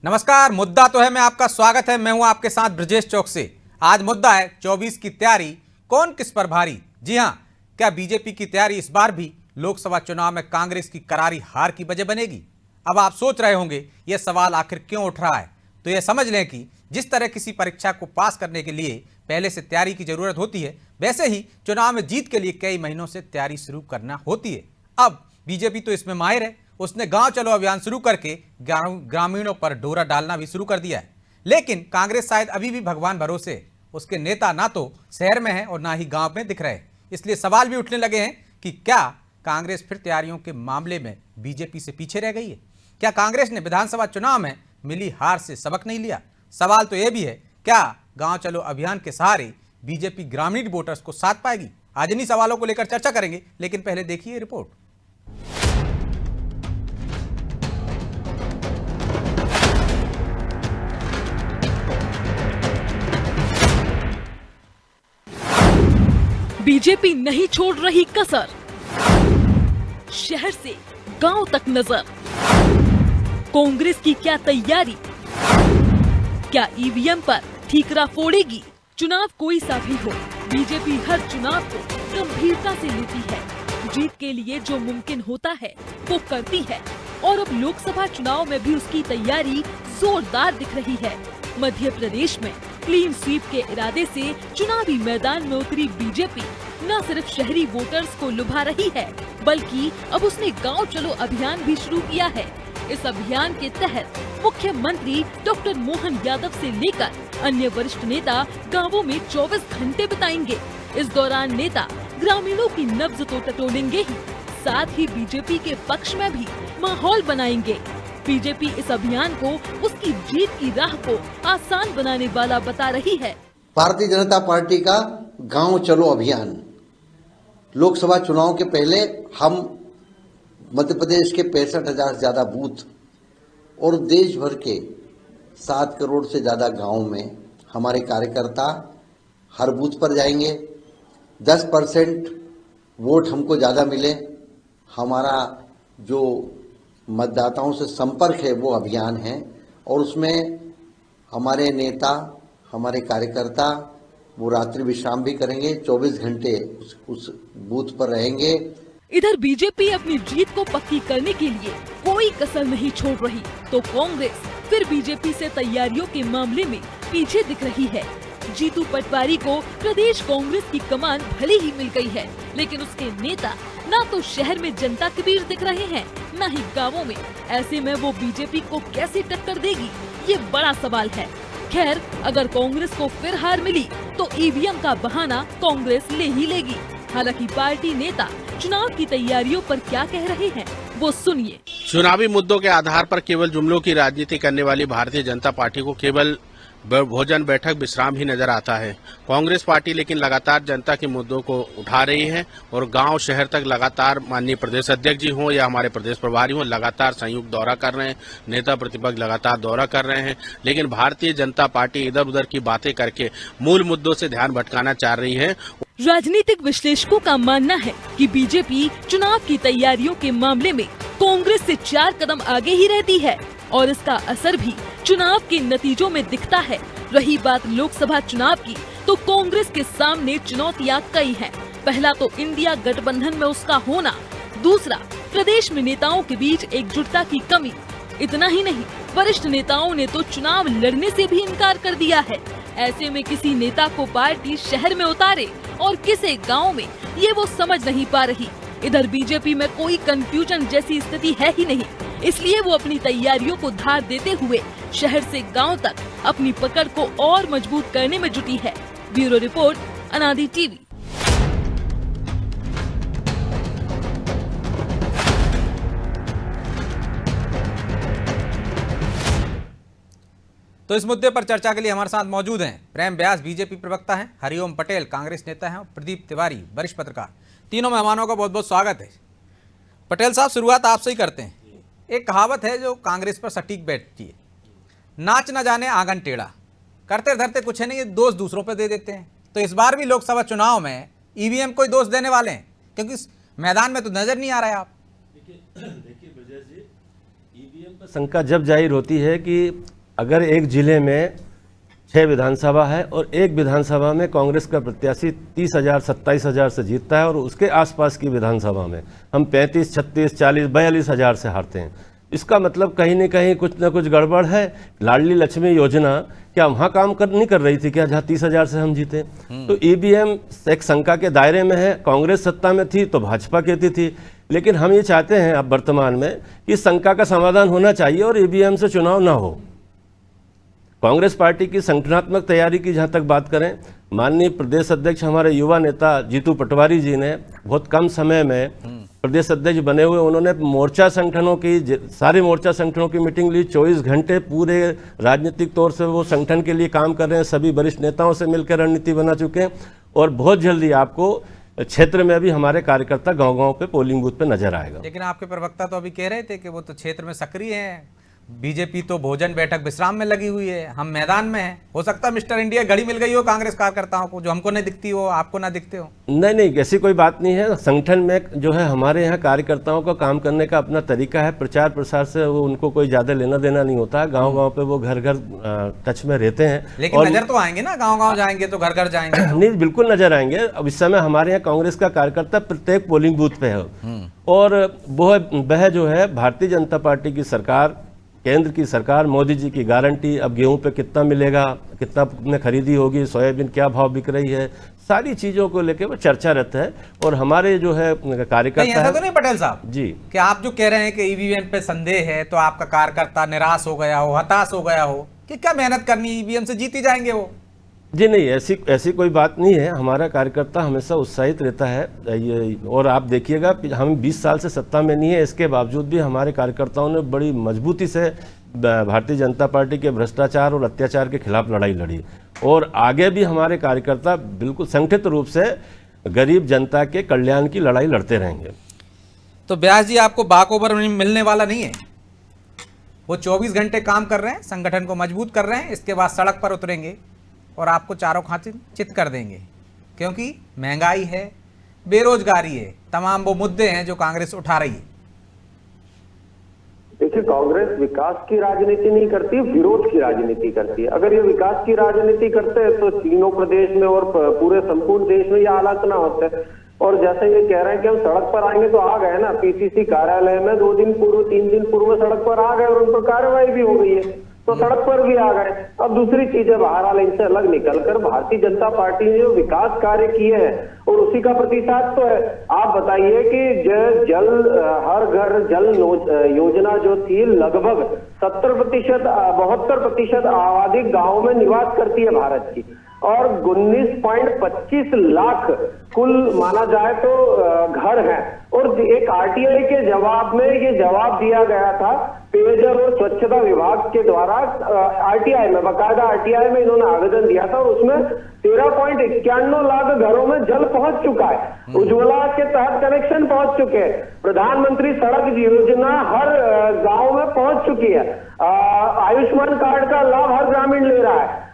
नमस्कार। मुद्दा तो है मैं आपका स्वागत है। मैं हूं आपके साथ ब्रजेश चौक से। आज मुद्दा है 24 की तैयारी कौन किस पर भारी। जी हां, क्या बीजेपी की तैयारी इस बार भी लोकसभा चुनाव में कांग्रेस की करारी हार की वजह बनेगी? अब आप सोच रहे होंगे यह सवाल आखिर क्यों उठ रहा है, तो यह समझ लें कि जिस तरह किसी परीक्षा को पास करने के लिए पहले से तैयारी की जरूरत होती है, वैसे ही चुनाव में जीत के लिए कई महीनों से तैयारी शुरू करना होती है। अब बीजेपी तो इसमें माहिर है। उसने गांव चलो अभियान शुरू करके ग्रामीणों पर डोरा डालना भी शुरू कर दिया है। लेकिन कांग्रेस शायद अभी भी भगवान भरोसे। उसके नेता ना तो शहर में हैं और ना ही गांव में दिख रहे। इसलिए सवाल भी उठने लगे हैं कि क्या कांग्रेस फिर तैयारियों के मामले में बीजेपी से पीछे रह गई है? क्या कांग्रेस ने विधानसभा चुनाव में मिली हार से सबक नहीं लिया? सवाल तो यह भी है, क्या गांव चलो अभियान के सहारे बीजेपी ग्रामीण वोटर्स को साथ पाएगी? आज इन्हीं सवालों को लेकर चर्चा करेंगे, लेकिन पहले देखिए रिपोर्ट। बीजेपी नहीं छोड़ रही कसर, शहर से गांव तक नजर। कांग्रेस की क्या तैयारी? क्या ईवीएम पर ठीकरा फोड़ेगी? चुनाव कोई सा भी हो, बीजेपी हर चुनाव को गंभीरता से लेती है। जीत के लिए जो मुमकिन होता है वो करती है और अब लोकसभा चुनाव में भी उसकी तैयारी जोरदार दिख रही है। मध्य प्रदेश में क्लीन स्वीप के इरादे से चुनावी मैदान में उतरी बीजेपी न सिर्फ शहरी वोटर्स को लुभा रही है, बल्कि अब उसने गांव चलो अभियान भी शुरू किया है। इस अभियान के तहत मुख्यमंत्री डॉक्टर मोहन यादव से लेकर अन्य वरिष्ठ नेता गांवों में 24 घंटे बिताएंगे। इस दौरान नेता ग्रामीणों की नब्ज तो टटोलेंगे ही, साथ ही बीजेपी के पक्ष में भी माहौल बनाएंगे। बीजेपी इस अभियान को उसकी जीत की राह को आसान बनाने वाला बता रही है। भारतीय जनता पार्टी का गांव चलो अभियान लोकसभा चुनाव के पहले हम मध्य प्रदेश के 65,000 से ज्यादा बूथ और देश भर के 7 करोड़ से ज्यादा गांव में हमारे कार्यकर्ता हर बूथ पर जाएंगे। 10% वोट हमको ज्यादा मिले, हमारा जो मतदाताओं से संपर्क है वो अभियान है और उसमें हमारे नेता, हमारे कार्यकर्ता वो रात्रि विश्राम भी करेंगे, 24 घंटे उस बूथ पर रहेंगे। इधर बीजेपी अपनी जीत को पक्की करने के लिए कोई कसर नहीं छोड़ रही, तो कांग्रेस फिर बीजेपी से तैयारियों के मामले में पीछे दिख रही है। जीतू पटवारी को प्रदेश कांग्रेस की कमान भले ही मिल गई है, लेकिन उसके नेता न तो शहर में जनता के बीच दिख रहे हैं, न ही गाँवों में। ऐसे में वो बीजेपी को कैसे टक्कर देगी, ये बड़ा सवाल है। खैर, अगर कांग्रेस को फिर हार मिली तो ईवीएम का बहाना कांग्रेस ले ही लेगी। हालांकि पार्टी नेता चुनाव की तैयारियों पर क्या कह रहे हैं वो सुनिए। चुनावी मुद्दों के आधार पर केवल जुमलों की राजनीति करने वाली भारतीय जनता पार्टी को केवल भोजन बैठक विश्राम ही नजर आता है। कांग्रेस पार्टी लेकिन लगातार जनता के मुद्दों को उठा रही है और गांव शहर तक लगातार माननीय प्रदेश अध्यक्ष जी हों या हमारे प्रदेश प्रभारी हों, लगातार संयुक्त दौरा कर रहे हैं। नेता प्रतिपक्ष लगातार दौरा कर रहे हैं, लेकिन भारतीय जनता पार्टी इधर उधर की बातें करके मूल मुद्दों से ध्यान भटकाना चाह रही है। राजनीतिक विश्लेषकों का मानना है कि बीजेपी चुनाव की तैयारियों के मामले में कांग्रेस से 4 कदम आगे ही रहती है और इसका असर भी चुनाव के नतीजों में दिखता है। रही बात लोकसभा चुनाव की, तो कांग्रेस के सामने चुनौतियां कई हैं। पहला तो इंडिया गठबंधन में उसका होना, दूसरा प्रदेश में नेताओं के बीच एकजुटता की कमी। इतना ही नहीं, वरिष्ठ नेताओं ने तो चुनाव लड़ने से भी इनकार कर दिया है। ऐसे में किसी नेता को पार्टी शहर में उतारे और किसे गाँव में, ये वो समझ नहीं पा रही। इधर बीजेपी में कोई कंफ्यूजन जैसी स्थिति है ही नहीं, इसलिए वो अपनी तैयारियों को धार देते हुए शहर से गांव तक अपनी पकड़ को और मजबूत करने में जुटी है। ब्यूरो रिपोर्ट, अनादि टीवी। तो इस मुद्दे पर चर्चा के लिए हमारे साथ मौजूद हैं प्रेम व्यास, बीजेपी प्रवक्ता हैं, हरिओम पटेल, कांग्रेस नेता हैं, और प्रदीप तिवारी, वरिष्ठ पत्रकार। तीनों मेहमानों का बहुत बहुत स्वागत है। पटेल साहब, शुरुआत आपसे ही करते हैं। एक कहावत है जो कांग्रेस पर सटीक बैठती है, नाच न जाने आंगन टेढ़ा। करते धरते कुछ है नहीं, दोष दूसरों पर दे देते हैं। तो इस बार भी लोकसभा चुनाव में ईवीएम को दोष देने वाले हैं, क्योंकि मैदान में तो नजर नहीं आ रहा है आप। देखिए विजय जी, ईवीएम पर शंका जब जाहिर होती है कि अगर एक जिले में 6 विधानसभा है और एक विधानसभा में कांग्रेस का प्रत्याशी 30,000 27,000 से जीतता है और उसके आसपास की विधानसभा में हम 35, 36, 40, 42,000 से हारते हैं, इसका मतलब कहीं न कहीं कुछ न कुछ गड़बड़ है। लाडली लक्ष्मी योजना क्या वहाँ काम नहीं कर रही थी क्या, जहाँ 30,000 से हम जीते? तो ईवीएम एक शंका के दायरे में है। कांग्रेस सत्ता में थी तो भाजपा कहती थी, लेकिन हम ये चाहते हैं अब वर्तमान में कि शंका का समाधान होना चाहिए और ईवीएम से चुनाव ना हो। कांग्रेस पार्टी की संगठनात्मक तैयारी की जहाँ तक बात करें, माननीय प्रदेश अध्यक्ष हमारे युवा नेता जीतू पटवारी जी ने बहुत कम समय में प्रदेश अध्यक्ष बने हुए उन्होंने मोर्चा संगठनों की सारे मोर्चा संगठनों की मीटिंग ली। 24 घंटे पूरे राजनीतिक तौर से वो संगठन के लिए काम कर रहे हैं। सभी वरिष्ठ नेताओं से मिलकर रणनीति बना चुके हैं और बहुत जल्दी आपको क्षेत्र में भी हमारे कार्यकर्ता गांव-गांव पे पोलिंग बूथ पे नजर आएगा। लेकिन आपके प्रवक्ता तो अभी कह रहे थे कि वो तो क्षेत्र में सक्रिय हैं, बीजेपी तो भोजन बैठक विश्राम में लगी हुई है, हम मैदान में हैं। हो सकता है मिस्टर इंडिया घड़ी मिल गई हो कांग्रेस कार्यकर्ताओं को, जो हमको नहीं दिखती हो, आपको ना दिखते हो। नहीं, ऐसी कोई बात नहीं है। संगठन में जो है हमारे यहाँ कार्यकर्ताओं को काम करने का अपना तरीका है। प्रचार प्रसार से वो उनको कोई ज़्यादा लेना देना नहीं होता। गांव-गांव पे वो घर-घर टच में रहते हैं। लेकिन और नजर तो आएंगे ना, गाँव-गाँव जाएंगे तो घर-घर जाएंगे। नहीं, बिल्कुल नजर आएंगे। अब इस समय हमारे यहाँ कांग्रेस का कार्यकर्ता प्रत्येक पोलिंग बूथ पे है और वह जो है भारतीय जनता पार्टी की सरकार, केंद्र की सरकार, मोदी जी की गारंटी, अब गेहूं पे कितना मिलेगा, कितना में खरीदी होगी, सोयाबीन क्या भाव बिक रही है, सारी चीज़ों को लेकर वो चर्चा रहता है। और हमारे जो है कार्यकर्ता ऐसा तो नहीं पटेल साहब जी कि आप जो कह रहे हैं कि ईवीएम पे संदेह है तो आपका कार्यकर्ता निराश हो गया हो, हताश हो गया हो कि क्या मेहनत करनी, ईवीएम से जीती जाएंगे वो? जी नहीं, ऐसी कोई बात नहीं है। हमारा कार्यकर्ता हमेशा उत्साहित रहता है ये, और आप देखिएगा हम 20 साल से सत्ता में नहीं है, इसके बावजूद भी हमारे कार्यकर्ताओं ने बड़ी मजबूती से भारतीय जनता पार्टी के भ्रष्टाचार और अत्याचार के खिलाफ लड़ाई लड़ी और आगे भी हमारे कार्यकर्ता बिल्कुल संगठित रूप से गरीब जनता के कल्याण की लड़ाई लड़ते रहेंगे। तो व्यास जी आपको बाकओवर मिलने वाला नहीं है। वो 24 घंटे काम कर रहे हैं, संगठन को मजबूत कर रहे हैं, इसके बाद सड़क पर उतरेंगे और आपको चारों खांचे चित कर देंगे, क्योंकि महंगाई है, बेरोजगारी है, तमाम वो मुद्दे हैं जो कांग्रेस उठा रही है। देखिए, कांग्रेस विकास की राजनीति नहीं करती, विरोध की राजनीति करती है। अगर ये विकास की राजनीति करते हैं तो तीनों प्रदेश में और पूरे संपूर्ण देश में ये हालात ना होते। और जैसे ये कह रहे हैं कि हम सड़क पर आएंगे, तो आ गए ना। पीसीसी कार्यालय में 2 दिन पूर्व 3 दिन पूर्व सड़क पर आ गए और उन पर कार्रवाई भी हो गई है, तो सड़क पर भी आ गए। अब दूसरी चीजें बहरहाल इनसे अलग निकलकर भारतीय जनता पार्टी ने जो विकास कार्य किए हैं और उसी का प्रतिशत तो है। आप बताइए कि जल हर घर जल योजना जो थी, लगभग 70% 72% आबादी गाँव में निवास करती है भारत की, और 19.25 लाख कुल माना जाए तो घर हैं। और एक आरटीआई के जवाब में ये जवाब दिया गया था पेयजल और स्वच्छता विभाग के द्वारा, आरटीआई में, बाकायदा आरटीआई में इन्होंने आवेदन दिया था और उसमें 13.91 लाख घरों में जल पहुंच चुका है। उज्ज्वला के तहत कनेक्शन पहुंच चुके हैं। प्रधानमंत्री सड़क योजना हर गांव में पहुंच चुकी है। आयुष्मान कार्ड का लाभ हर ग्रामीण ले रहा है।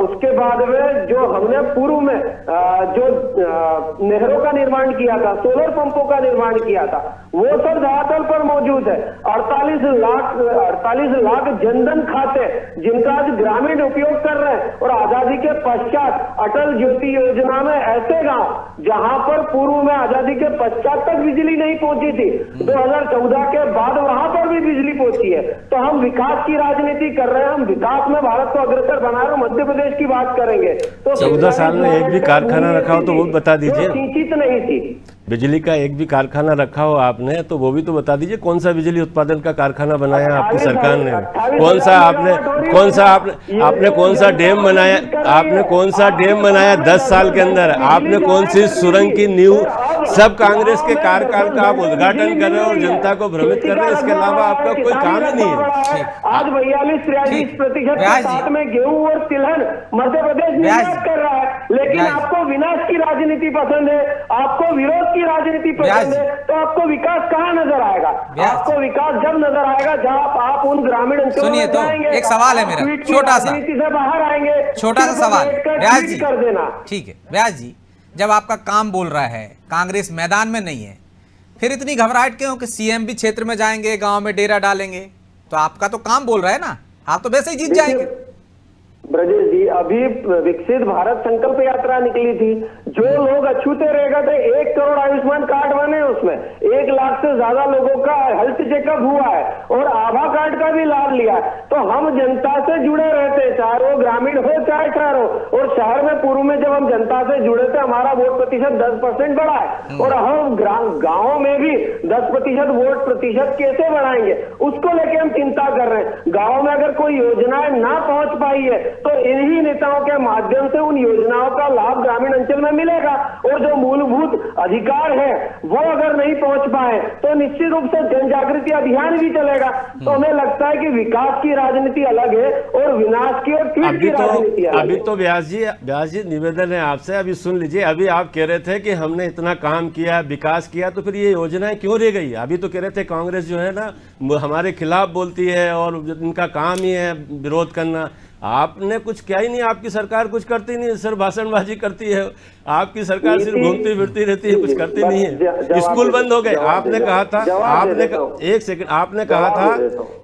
उसके बाद में जो हमने पूर्व में जो नहरों का निर्माण किया था, सोलर पंपों का निर्माण किया था, वो सब धरातल पर मौजूद है। 48 लाख जनधन खाते जिनका आज ग्रामीण उपयोग कर रहे हैं। और आजादी के पश्चात अटल ज्योति योजना में ऐसे गांव जहां पर पूर्व में आजादी के पश्चात तक बिजली नहीं पहुंची थी, 2014 के बाद वहां पर भी बिजली पहुंची है। तो हम विकास की राजनीति कर रहे हैं, हम विकास में भारत को अग्रसर बना रहे हैं। मध्य प्रदेश की बात करेंगे तो 14 साल में एक भी कारखाना रखा हो तो वो बता दीजिए। सिंचित नहीं थी बिजली का एक भी कारखाना रखा हो आपने तो वो भी तो बता दीजिए। कौन सा बिजली उत्पादन का कारखाना बनाया आपकी सरकार ने? कौन सा आपने कौन सा डैम बनाया? आपने कौन सा डैम बनाया 10 साल के अंदर? आपने कौन सी सुरंग की नींव? सब कांग्रेस के कार्यकाल का आप उद्घाटन कर रहे हैं और जनता को भ्रमित कर रहे हैं। इसके अलावा आपका कोई काम ही नहीं है। आज 42-43% के साथ में गेहूं और तिलहन मध्य प्रदेश निर्यात कर रहा है। लेकिन आपको विनाश की राजनीति पसंद है, आपको विरोध की राजनीति पसंद है, तो आपको विकास कहाँ नजर आएगा? आपको विकास जब नजर आएगा जब आप उन ग्रामीण अंचलों में जाएंगे। एक सवाल है मेरा, छोटा सा, राजनीति से बाहर आएंगे, छोटा सा सवाल व्यास जी कर देना। ठीक है व्यास जी, जब आपका काम बोल रहा है कांग्रेस मैदान में नहीं है, फिर इतनी घबराहट क्यों कि सीएम भी क्षेत्र में जाएंगे, गांव में डेरा डालेंगे? तो आपका तो काम बोल रहा है ना, आप तो वैसे ही जीत जाएंगे। ब्रजेश जी, अभी विकसित भारत संकल्प यात्रा निकली थी, जो लोग अछूते रह गए थे, 1 करोड़ आयुष्मान कार्ड बने, उसमें 1 लाख से ज्यादा लोगों का हेल्थ चेकअप हुआ है और आभा कार्ड का भी लाभ लिया है। तो हम जनता से जुड़े रहते, चाहे वो ग्रामीण हो चाहे शहर हो। और शहर में पूर्व में जब हम जनता से जुड़े थे, हमारा वोट प्रतिशत 10% बढ़ा है, और हम गाँव में भी 10% वोट प्रतिशत कैसे बढ़ाएंगे, उसको लेके हम चिंता कर रहे हैं। गाँव में अगर कोई योजनाएं ना पहुंच पाई है तो इन्हीं नेताओं के माध्यम से उन योजनाओं का लाभ ग्रामीण अंचल में मिलेगा, और जो मूलभूत अधिकार है वो अगर नहीं पहुंच पाए तो निश्चित रूप से जन जागृति अभियान भी चलेगा। तो हमें लगता है कि विकास की राजनीति अलग है और विनाश की और कीट की राजनीति अलग है। अभी तो व्यास जी निवेदन है आपसे, अभी सुन लीजिए। अभी आप कह रहे थे कि हमने इतना काम किया, विकास किया, तो फिर ये योजनाएं क्यों रह गई? अभी तो कह रहे थे कांग्रेस जो है ना हमारे खिलाफ बोलती है और इनका काम ही है विरोध करना। आपने कुछ किया ही नहीं, आपकी सरकार कुछ करती नहीं, सिर्फ भाषणबाजी करती है। आपकी सरकार सिर्फ घूमती फिरती रहती है, कुछ करती नहीं है। स्कूल बंद हो गए, आपने कहा था, एक सेकंड, आपने कहा था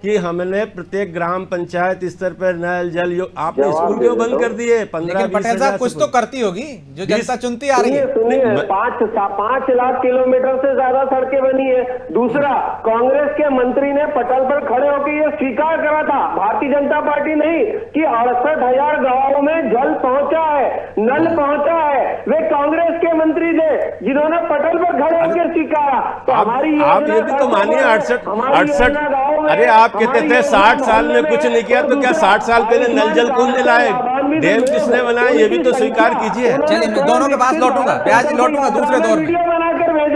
कि हमने प्रत्येक ग्राम पंचायत स्तर पर नल जल, आपने स्कूल क्यों बंद कर दिए? 15-20 पटेल साहब कुछ तो करती होगी जो जनता चुनती आ रही है। सुनिए, 5 लाख किलोमीटर से ज्यादा सड़कें बनी है। दूसरा, कांग्रेस के मंत्री ने पटल पर खड़े होकर ये स्वीकार करा था, भारतीय जनता पार्टी नहीं, कि 68,000 गांवों में जल पहुंचा है, नल पहुंचा है। वे कांग्रेस के मंत्री थे जिन्होंने पटल पर खड़े होकर स्वीकारा। तो हमारी आप ये भी तो मानिए 68, अरे आप कहते थे 60 साल में कुछ नहीं किया, तो क्या 60 साल पहले नल जल कौन दिलाए? डैम किसने बनाया? ये भी तो स्वीकार कीजिए। चलिए मैं दोनों के पास लौटूंगा, ब्याज लौटूंगा दूसरे दौर में।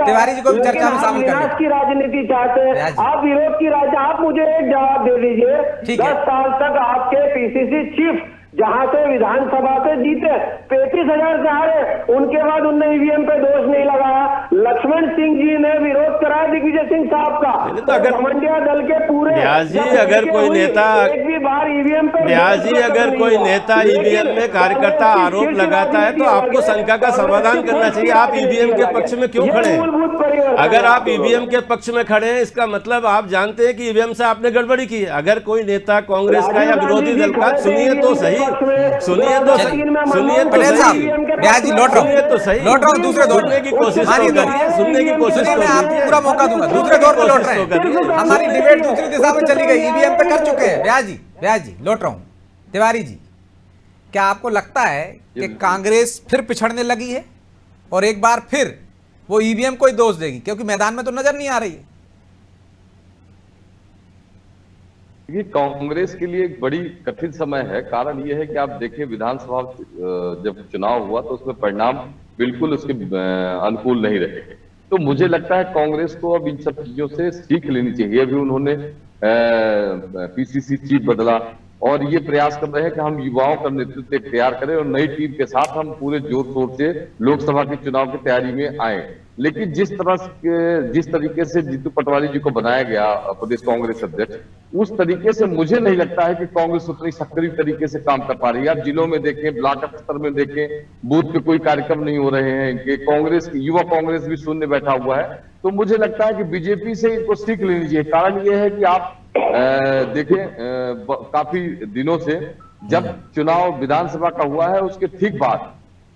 तिवारी जी को भी चर्चा में शामिल कर विनाश की राजनीति चाहते हैं, आप विरोध की राजनीति। आप मुझे एक जवाब दे दीजिए, 10 साल तक आपके पीसीसी चीफ जहां से विधानसभा से जीते 35,000 से हारे, उनके बाद उनने ईवीएम पे दोष नहीं लगाया। लक्ष्मण सिंह जी ने विरोध कराया दिग्विजय सिंह साहब का। तो अगर मंडिया दल के पूरे ब्याज जी अगर कोई नेता एक भी बार ईवीएम पे ब्याज जी अगर कोई नेता ईवीएम में कार्यकर्ता आरोप लगाता है तो आपको शंका का समाधान करना चाहिए। आप ईवीएम के पक्ष में क्यों खड़े हैं? अगर आप ईवीएम के पक्ष में खड़े हैं, इसका मतलब आप जानते हैं कि ईवीएम से आपने गड़बड़ी की है। अगर कोई नेता कांग्रेस का या विरोधी दल का, सुनिए तो सही, सुनिए तो सही, सुनिए तो सही, ब्याज जी लौट रहा हूँ दूसरे दौर सुनने की कोशिश करिए, सुनने की कोशिश मैं आपको पूरा मौका दूंगा। दूसरे दौर में लौट रहे हैं, हमारी डिबेट दूसरी दिशा में चली गई, ईवीएम पे कर चुके हैं। ब्याज जी लौट रहा हूँ। तिवारी जी, क्या आपको लगता है कि कांग्रेस फिर पिछड़ने लगी है और एक बार फिर वो ईवीएम को ही दोष देगी, क्योंकि मैदान में तो नजर नहीं आ रही है? ये कांग्रेस के लिए एक बड़ी कठिन समय है। कारण ये है कि आप देखें, विधानसभा जब चुनाव हुआ तो उसमें परिणाम बिल्कुल उसके अनुकूल नहीं रहे। तो मुझे लगता है कांग्रेस को अब इन सब चीजों से सीख लेनी चाहिए। अभी उन्होंने पीसीसी चीफ बदला और ये प्रयास कर रहे हैं कि हम युवाओं का नेतृत्व तैयार करें और नई टीम के साथ हम पूरे जोर शोर से लोकसभा के चुनाव की तैयारी में आए। लेकिन जिस तरीके से जीतू पटवारी जी को बनाया गया प्रदेश कांग्रेस अध्यक्ष, उस तरीके से मुझे नहीं लगता है कि कांग्रेस उतनी सक्रिय तरीके से काम कर पा रही है। आप जिलों में देखें, ब्लॉक स्तर में देखें, बूथ पे कोई कार्यक्रम नहीं हो रहे हैं कि कांग्रेस, युवा कांग्रेस भी शून्य बैठा हुआ है। तो मुझे लगता है कि बीजेपी से इनको सीख लेनी चाहिए। कारण ये है कि आप देखें, काफी दिनों से जब चुनाव विधानसभा का हुआ है उसके ठीक बाद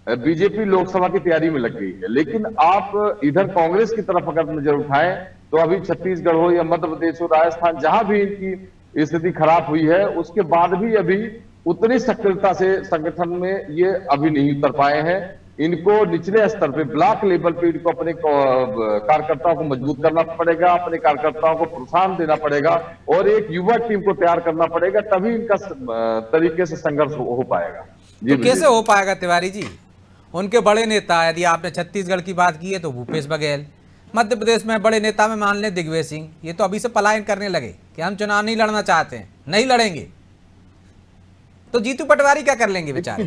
बीजेपी लोकसभा की तैयारी में लग गई है। लेकिन आप इधर कांग्रेस की तरफ अगर नजर उठाएं तो अभी छत्तीसगढ़ हो या मध्य प्रदेश हो, राजस्थान, जहां भी इनकी स्थिति खराब हुई है, उसके बाद भी अभी उतनी सक्रियता से संगठन में ये अभी नहीं उतर पाए हैं। इनको निचले स्तर पे, ब्लॉक लेवल पे इनको अपने कार्यकर्ताओं को मजबूत करना पड़ेगा, अपने कार्यकर्ताओं को प्रोत्साहन देना पड़ेगा और एक युवा टीम को तैयार करना पड़ेगा, तभी इनका तरीके से संघर्ष हो पाएगा। तो कैसे हो पाएगा तिवारी जी? उनके बड़े नेता, यदि आपने छत्तीसगढ़ की बात की है तो भूपेश बघेल, मध्य प्रदेश में बड़े नेता में मान लें दिग्विजय सिंह, ये तो अभी से पलायन करने लगे कि हम चुनाव नहीं लड़ना चाहते हैं, नहीं लड़ेंगे। तो जीतू पटवारी क्या कर लेंगे बेचारे?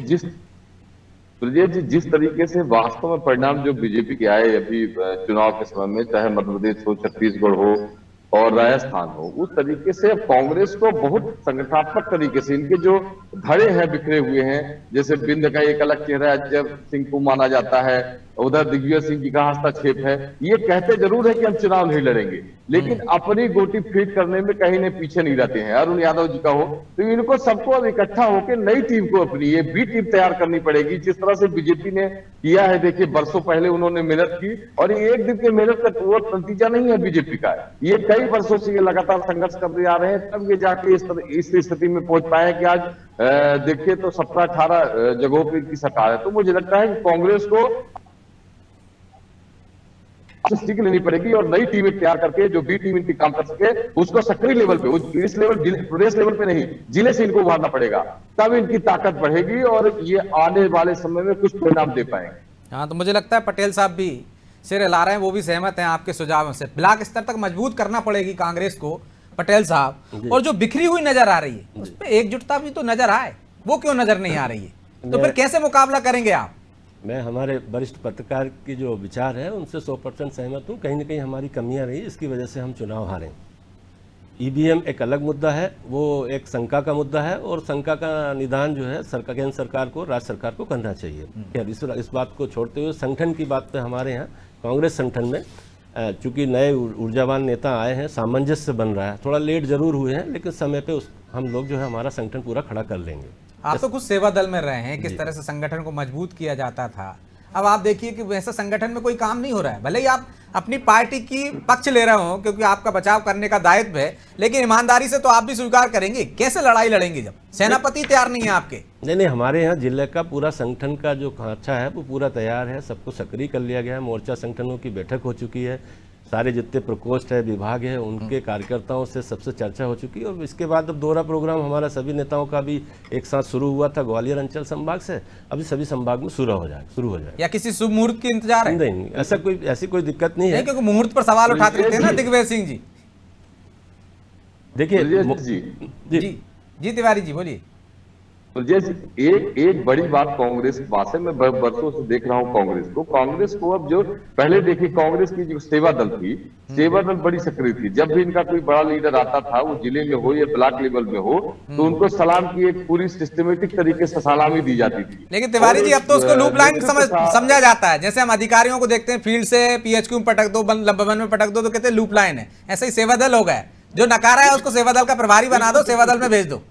जिस तरीके से वास्तव में परिणाम जो बीजेपी के आए अभी चुनाव के समय में, चाहे मध्य प्रदेश हो, छत्तीसगढ़ हो और राजस्थान हो, उस तरीके से कांग्रेस को बहुत संगठनात्मक तरीके से इनके जो धड़े हैं बिखरे हुए हैं, जैसे बिंद का एक अलग चेहरा जब सिंह को माना जाता है उधर दिग्विजय सिंह जी का हस्तक्षेप है। ये कहते जरूर है कि हम चुनाव नहीं लड़ेंगे, लेकिन अपनी गोटी फीट करने में कहीं ने पीछे नहीं रहते हैं। अरुण यादव जी का हो तो इनको सबको अब इकट्ठा होकर नई टीम को अपनी ये बी टीम तैयार करनी पड़ेगी। जिस तरह से बीजेपी ने किया है, देखिए बरसों पहले उन्होंने मेहनत की और ये एक दिन की मेहनत का वो नतीजा नहीं है बीजेपी का। ये कई वर्षों से ये लगातार संघर्ष करते आ रहे हैं, तब ये जाके इस स्थिति में पहुंच पाए कि आज देखिए तो 17-18 जगहों पर इनकी सरकार है। तो मुझे लगता है कि कांग्रेस को सीख लेनी पड़ेगी और नई टीमें तैयार करके जो बी टीम इनकी काम कर सके उसको सक्रिय लेवल पे, इस लेवल प्रदेश लेवल पे नहीं, जिले से इनको उभारना पड़ेगा, तब इनकी ताकत बढ़ेगी और ये आने वाले समय में कुछ परिणाम दे पाएंगे। हाँ, तो मुझे लगता है पटेल साहब भी सिर हिला रहे हैं, वो भी सहमत हैं आपके सुझावों से। ब्लॉक स्तर तक मजबूत करना पड़ेगी कांग्रेस को पटेल साहब, और जो बिखरी हुई नजर आ रही है उस पर एकजुटता भी तो नजर आए, वो क्यों नजर नहीं आ रही है? तो फिर कैसे मुकाबला करेंगे आप? मैं हमारे वरिष्ठ पत्रकार की जो विचार है उनसे 100% सहमत हूँ। कहीं ना कहीं हमारी कमियां रही, इसकी वजह से हम चुनाव हारे। ईवीएम एक अलग मुद्दा है, वो एक शंका का मुद्दा है और शंका का निदान जो है सरकार, केंद्र सरकार को, राज्य सरकार को करना चाहिए। खैर इस बात को छोड़ते हुए संगठन की बात पे हमारे यहाँ कांग्रेस संगठन में चूंकि नए ऊर्जावान नेता आए हैं, सामंजस्य बन रहा है, थोड़ा लेट जरूर हुए हैं लेकिन समय पे हम लोग जो है हमारा संगठन पूरा खड़ा कर लेंगे। आप तो कुछ सेवा दल में रहे हैं, किस तरह से संगठन को मजबूत किया जाता था। अब आप देखिए कि वैसा संगठन में कोई काम नहीं हो रहा है। भले ही आप अपनी पार्टी की पक्ष ले रहे हो क्योंकि आपका बचाव करने का दायित्व है, लेकिन ईमानदारी से तो आप भी स्वीकार करेंगे, कैसे लड़ाई लड़ेंगे जब सेनापति तैयार नहीं है आपके? नहीं, हमारे यहाँ जिले का पूरा संगठन का जो खांचा है वो पूरा तैयार है, सबको सक्रिय कर लिया गया है। मोर्चा संगठनों की बैठक हो चुकी है, सारे जितने प्रकोष्ठ है, विभाग है, उनके कार्यकर्ताओं से सबसे चर्चा हो चुकी है। और इसके बाद अब दोहरा प्रोग्राम हमारा सभी नेताओं का भी एक साथ शुरू हुआ था ग्वालियर अंचल संभाग से, अभी सभी संभाग में शुरू हो जाए। या किसी शुभ मुहूर्त की इंतजार है? नहीं, ऐसी कोई दिक्कत नहीं है, क्योंकि मुहूर्त पर सवाल उठाते रहते हैं ना दिग्विजय सिंह जी। देखिए जी तिवारी जी बोलिए। जैसे एक बड़ी बात कांग्रेस के पास है, मैं बरसों से देख रहा हूं कांग्रेस को अब जो पहले देखिए कांग्रेस की जो सेवा दल थी, सेवा दल बड़ी सक्रिय थी। जब भी इनका कोई बड़ा लीडर आता था, वो जिले में हो या ब्लॉक लेवल में हो, तो उनको सलाम की एक पूरी सिस्टमेटिक तरीके से सलामी दी जाती थी। लेकिन तिवारी जी अब तो उसको लूप लाइन समझा जाता है। जैसे हम अधिकारियों को देखते हैं फील्ड से पीएचक्यू में पटक दो, भवन में पटक दो, तो कहते हैं लूप लाइन है। ऐसा ही सेवा दल हो गया, जो नकारा है उसको सेवा दल का प्रभारी बना दो, सेवा दल में भेज दो।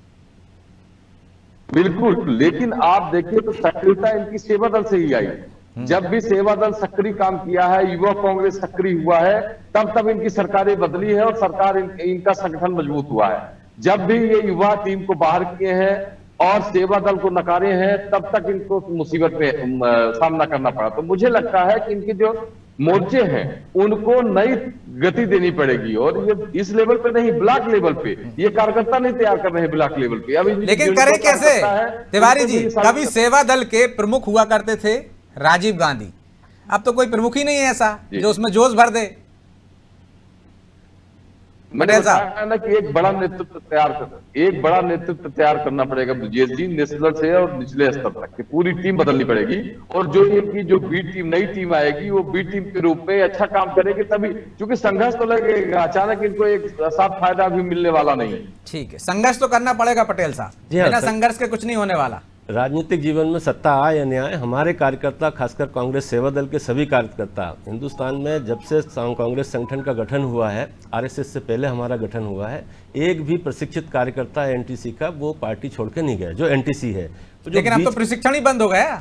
बिल्कुल, लेकिन आप देखिए तो सक्रियता इनकी सेवा दल से ही आई। जब भी सेवा दल सक्रिय काम किया है, युवा कांग्रेस सक्रिय हुआ है, तब इनकी सरकारें बदली है और सरकार इनका संगठन मजबूत हुआ है। जब भी ये युवा टीम को बाहर किए हैं और सेवा दल को नकारे हैं, तब तक इनको मुसीबत में सामना करना पड़ा। तो मुझे लगता है कि इनके जो मोर्चे हैं उनको नई गति देनी पड़ेगी, और ये इस लेवल पे नहीं, ब्लॉक लेवल पे ये कार्यकर्ता नहीं तैयार कर रहे हैं ब्लॉक लेवल पे। अभी लेकिन करें कैसे तिवारी जी? कभी सेवा दल के प्रमुख हुआ करते थे राजीव गांधी, अब तो कोई प्रमुख ही नहीं है ऐसा जो उसमें जोश भर दे। मैंने बताया ना कि एक बड़ा नेतृत्व तैयार करना पड़ेगा ब्रजेश जी, नेशनल से और निचले स्तर तक की पूरी टीम बदलनी पड़ेगी। और जो इनकी जो बी टीम, नई टीम आएगी, वो बी टीम के रूप में अच्छा काम करेगी, तभी, क्योंकि संघर्ष तो लगेगा, अचानक इनको एक साथ फायदा भी मिलने वाला नहीं। ठीक है, संघर्ष तो करना पड़ेगा पटेल साहब, बिना संघर्ष के कुछ नहीं होने वाला। राजनीतिक जीवन में सत्ता आए या नहीं आए, हमारे कार्यकर्ता, खासकर कांग्रेस सेवा दल के सभी कार्यकर्ता, हिंदुस्तान में जब से कांग्रेस संगठन का गठन हुआ है, आरएसएस से पहले हमारा गठन हुआ है, एक भी प्रशिक्षित कार्यकर्ता एनटीसी का वो पार्टी छोड़ के नहीं गया, जो एनटीसी है। लेकिन अब तो प्रशिक्षण ही बंद हो गया।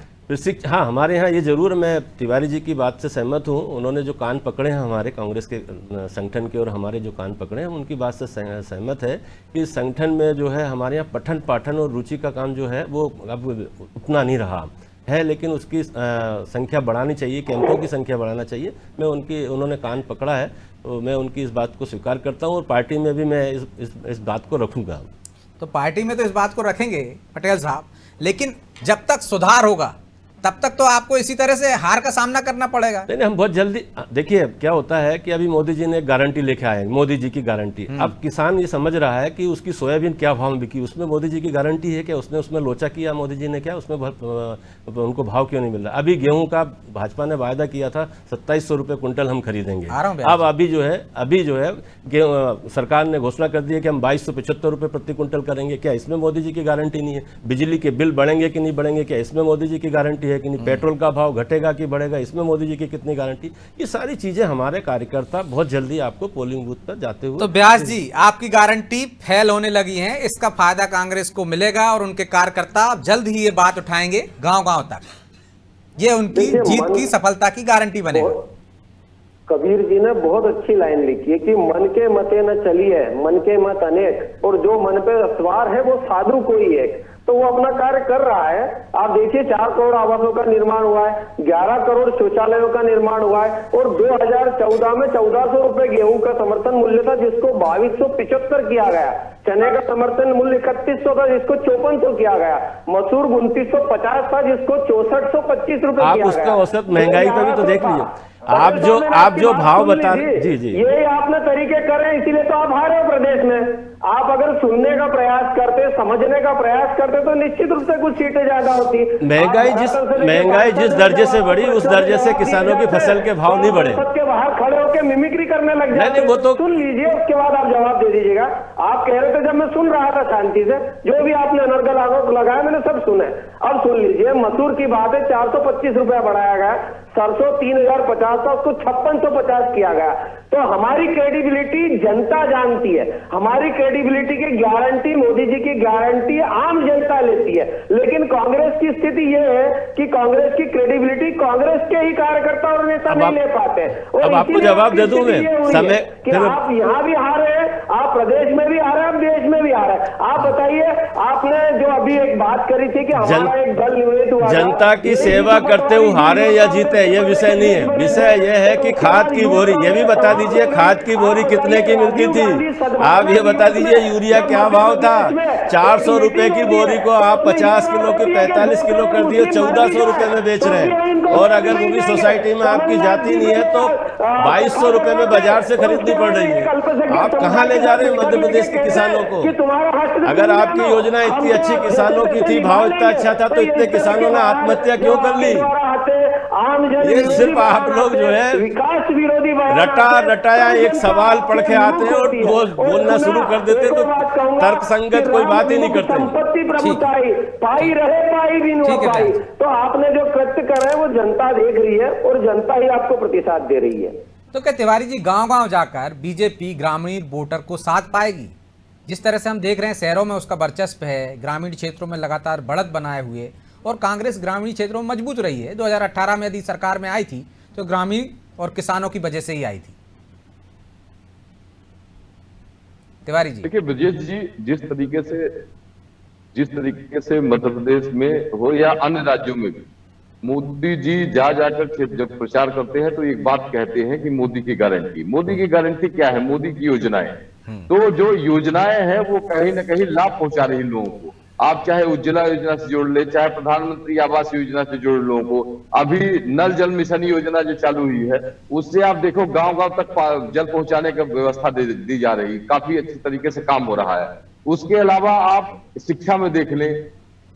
हाँ, हमारे यहाँ ये जरूर, मैं तिवारी जी की बात से सहमत हूँ। उन्होंने जो कान पकड़े हैं हमारे कांग्रेस के संगठन के, और हमारे जो कान पकड़े हैं उनकी बात से सहमत है कि संगठन में जो है हमारे यहाँ पठन पाठन और रुचि का काम जो है वो अब उतना नहीं रहा है, लेकिन उसकी संख्या बढ़ानी चाहिए, कैंपों की संख्या बढ़ाना चाहिए। उन्होंने कान पकड़ा है, तो मैं उनकी इस बात को स्वीकार करता हूँ और पार्टी में भी मैं इस बात को रखूँगा। तो पार्टी में तो इस बात को रखेंगे पटेल साहब, लेकिन जब तक सुधार होगा तब तक तो आपको इसी तरह से हार का सामना करना पड़ेगा। नहीं, हम बहुत जल्दी, देखिए क्या होता है कि अभी मोदी जी ने गारंटी लेके आए, मोदी जी की गारंटी। अब किसान ये समझ रहा है कि उसकी सोयाबीन क्या भाव में बिकी, उसमें मोदी जी की गारंटी है क्या? उसमें लोचा किया मोदी जी ने क्या? उसमें उनको भाव क्यों नहीं मिल रहा? अभी गेहूं का भाजपा ने वायदा किया था 2700 रुपये कुंटल हम खरीदेंगे। अब अभी जो है सरकार ने घोषणा कर दी है कि हम 2275 रुपये प्रति कुंटल करेंगे। क्या इसमें मोदी जी की गारंटी नहीं है? बिजली के बिल बढ़ेंगे कि नहीं बढ़ेंगे, क्या इसमें मोदी जी की गारंटी है है कि नहीं, पेट्रोल का भाव घटेगा कि बढ़ेगा, इसमें मोदी जी की कितनी गारंटी। ये सारी चीजें हमारे कार्यकर्ता बहुत जल्दी आपको पोलिंग बूथ पर जाते हुए। तो व्यास जी, आपकी गारंटी फेल होने लगी है, इसका फायदा कांग्रेस को मिलेगा और उनके कार्यकर्ता जल्द ही ये बात उठाएंगे गांव-गांव तक। ये उनकी जीत की सफलता की गारंटी बनेगा। कबीर जी ने बहुत अच्छी लाइन लिखी है कि मन के मते न चलिए, मन के मत अनेक, और जो मन पे सवार है वो साधु कोई एक। तो वो अपना कार्य कर रहा है। आप देखिए 4 करोड़ आवासों का निर्माण हुआ है, 11 करोड़ शौचालयों का निर्माण हुआ है, और 2014 में 1400 रुपए गेहूं का समर्थन मूल्य था जिसको 2275 किया गया। चने का समर्थन मूल्य 3100 था जिसको 5400 किया गया। मसूर 2950 था जिसको 6425 रुपए किया गया। आप उसका औसत महंगाई का भी तो देख लीजिए। आप जो भाव बता रहे, जी जी, ये आपने तरीके कर रहे हैं, इसीलिए तो आप हारे हो प्रदेश में। आप अगर सुनने का प्रयास करते, समझने का प्रयास करते तो निश्चित रूप से कुछ सीटें ज्यादा होती। महंगाई जिस दर्जे से बढ़ी उस दर्जे से किसानों की फसल के भाव नहीं बढ़े। सबके बाहर खड़े होकर मिमिक्री करने लग जाते। वो तो सुन लीजिए, उसके बाद आप जवाब दे दीजिएगा। आप कह रहे थे, जब मैं सुन रहा था शांति से, जो भी आपने अनर्गल आरोप लगाया मैंने सब सुने। अब सुन लीजिए, मसूर की बात है, 425 रुपया बढ़ाया गया। सरसों 3050 था, उसको 5650 किया गया। तो हमारी क्रेडिबिलिटी जनता जानती है, हमारी क्रेडिबिलिटी की गारंटी, मोदी जी की गारंटी आम जनता लेती है। लेकिन कांग्रेस की स्थिति यह है कि कांग्रेस की क्रेडिबिलिटी कांग्रेस के ही कार्यकर्ता और नेता नहीं ले पाते। अब आपको जवाब दे दूं मैं, समय कि आप यहाँ भी हारे हैं, आप प्रदेश में भी हारे, आप देश में भी हारे। आप बताइए, आपने जो अभी एक बात करी थी कि हमारा एक दल निवेदित हुआ, जनता की सेवा करते हुए हारे या जीते ये विषय नहीं है। विषय यह है कि खाद की बोरी, ये भी बता दीजिए खाद की बोरी कितने की मिलती थी। आप ये बता दीजिए यूरिया क्या भाव था। 400 रुपए की बोरी को आप 50 किलो की 45 किलो कर दिए, 1400 रुपए में बेच रहे हैं। और अगर पूरी सोसाइटी में आपकी जाती नहीं है तो 2200 रुपए में बाजार से खरीदनी पड़ रही है। आप कहाँ ले जा रहे हैं मध्य प्रदेश के किसानों को? अगर आपकी योजना इतनी अच्छी किसानों की थी, भाव इतना अच्छा था, तो इतने किसानों ने आत्महत्या क्यों कर ली? ये सिर्फ आप लोग जो है विकास विरोधी रटाया एक सवाल पढ़ के आते हैं और बोलना शुरू कर देते, तो तर्क संगत कोई बात ही नहीं करते। संपत्ति प्रभुताई पाई रहे, पाई भी न पाई। तो आपने जो कृत्य कर रहे हैं वो जनता देख रही है और जनता ही आपको प्रतिसाद दे रही है। तो क्या तिवारी जी, गांव-गांव जाकर बीजेपी ग्रामीण वोटर को साथ पाएगी? जिस तरह से हम देख रहे हैं शहरों में उसका वर्चस्व है, ग्रामीण क्षेत्रों में लगातार बढ़त बनाए हुए, और कांग्रेस ग्रामीण क्षेत्रों में मजबूत रही है। 2018 में यदि सरकार में आई थी तो ग्रामीण और किसानों की वजह से ही आई थी। तिवारी जी, देखिए ब्रजेश जी, जिस तरीके से मध्य प्रदेश में हो या अन्य राज्यों में भी मोदी जी जाकर जब प्रचार करते हैं तो एक बात कहते हैं कि मोदी की गारंटी क्या है? मोदी की योजनाएं। तो जो योजनाएं हैं वो कहीं ना कहीं लाभ पहुंचा रही लोगों को। आप चाहे उज्ज्वला योजना से जोड़ ले, चाहे प्रधानमंत्री आवास योजना से जोड़ लोगों को, अभी नल जल मिशन योजना जो चालू हुई है उससे आप देखो गांव-गांव तक जल पहुंचाने की व्यवस्था दी जा रही है। काफी अच्छी तरीके से काम हो रहा है। उसके अलावा आप शिक्षा में देख लें,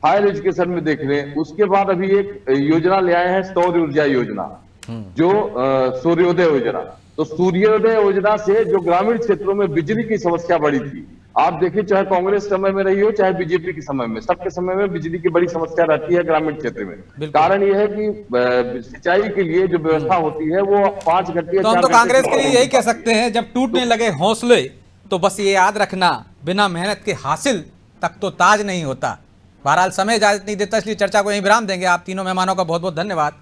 हायर एजुकेशन में देख लें। उसके बाद अभी एक योजना ले आए हैं, सौर ऊर्जा योजना, जो सूर्योदय योजना। तो सूर्योदय योजना से जो ग्रामीण क्षेत्रों में बिजली की समस्या बढ़ी थी, आप देखिए चाहे कांग्रेस समय में रही हो चाहे बीजेपी के समय में, सबके समय में बिजली की बड़ी समस्या रहती है ग्रामीण क्षेत्र में। कारण यह है कि सिंचाई के लिए जो व्यवस्था होती है वो 5 घंटे। तो हम तो कांग्रेस के लिए यही कह सकते हैं, जब टूटने लगे हौसले तो बस ये याद रखना, बिना मेहनत के हासिल तक तो ताज नहीं होता। बहरहाल समय इजाजत नहीं देता, इसलिए चर्चा को यहीं विराम देंगे। आप तीनों मेहमानों का बहुत बहुत धन्यवाद।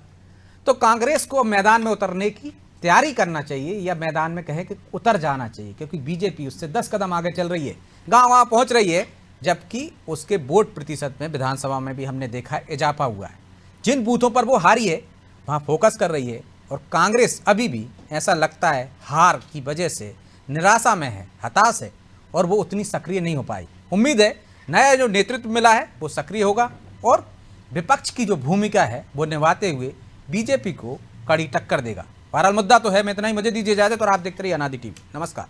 तो कांग्रेस को मैदान में उतरने की तैयारी करना चाहिए या मैदान में कहे कि उतर जाना चाहिए, क्योंकि बीजेपी उससे 10 कदम आगे चल रही है, गांव-गांव पहुंच रही है, जबकि उसके वोट प्रतिशत में विधानसभा में भी हमने देखा है इजाफा हुआ है। जिन बूथों पर वो हारी है वहां फोकस कर रही है, और कांग्रेस अभी भी ऐसा लगता है हार की वजह से निराशा में है, हताश है, और वो उतनी सक्रिय नहीं हो पाई। उम्मीद है नया जो नेतृत्व मिला है वो सक्रिय होगा और विपक्ष की जो भूमिका है वो निभाते हुए बीजेपी को कड़ी टक्कर देगा। बहरहाल मुद्दा तो है, मैं इतना ही, मुझे दीजिए इजाजत और आप देखते रहिए अनादि टीवी। नमस्कार।